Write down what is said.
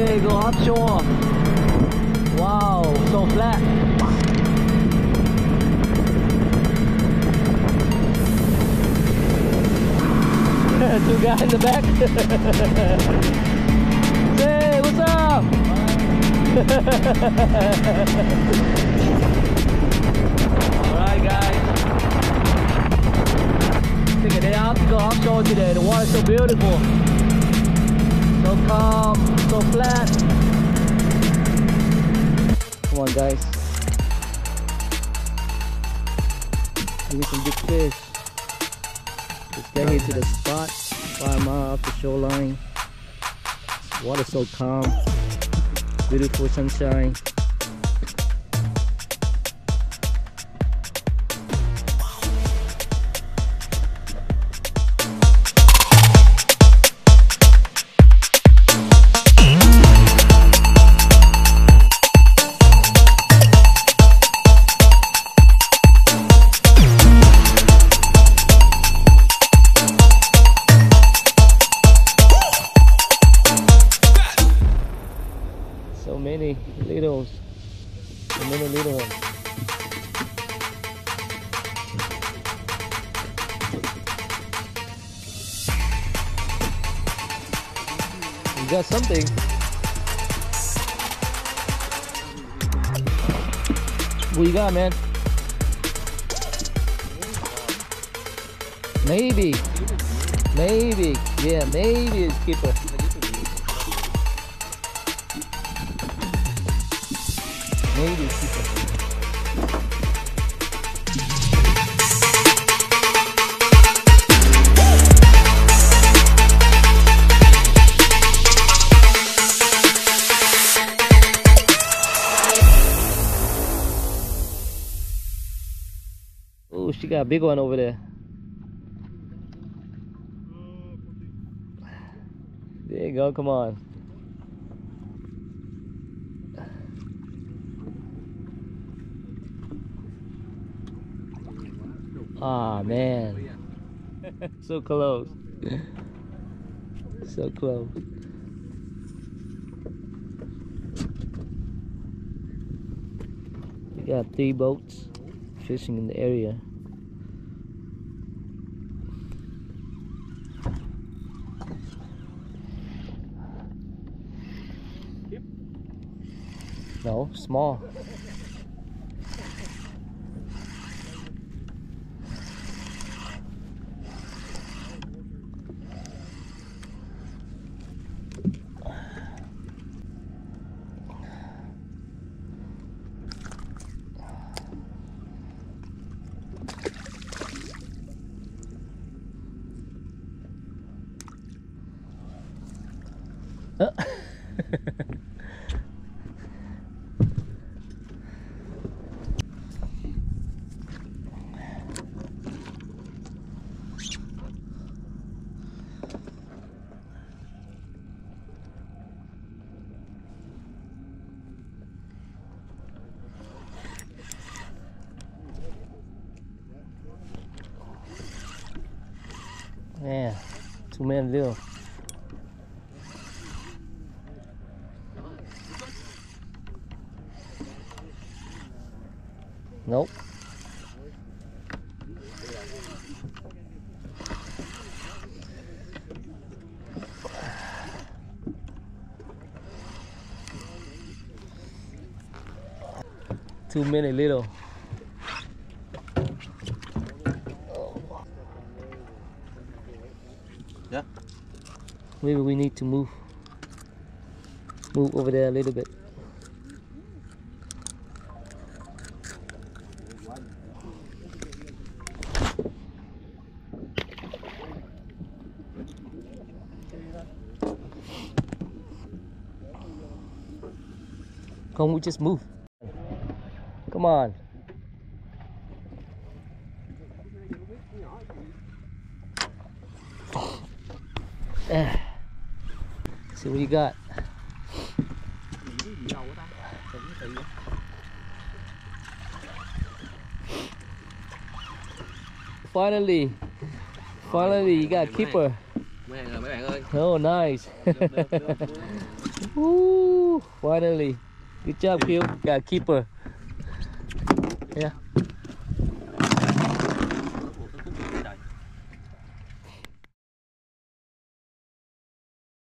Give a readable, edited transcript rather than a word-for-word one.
Okay, go offshore. Wow, so flat. Two guys in the back. Hey, what's up? Alright guys, take a day out to go offshore today. The water's so beautiful, so calm, so flat. Come on guys, give me some big fish. Let's get here to the spot, 5 miles off the shoreline. Water so calm, beautiful sunshine. So many littles, so many little ones. You got something. What you got, man? Maybe, yeah, maybe it's keeper. Maybe it's keeper. Oh, she got a big one over there. There you go, come on. Ah, man. So close. So close. We got 3 boats fishing in the area. No, small. Yeah, too many little. Nope. Too many little. Yeah. Maybe we need to move over there a little bit. Come, we just move. Come on. See what you got. Finally, you got keeper. Mấy bạn ơi. Oh, nice. Woo, finally. Good job, keeper. Yeah.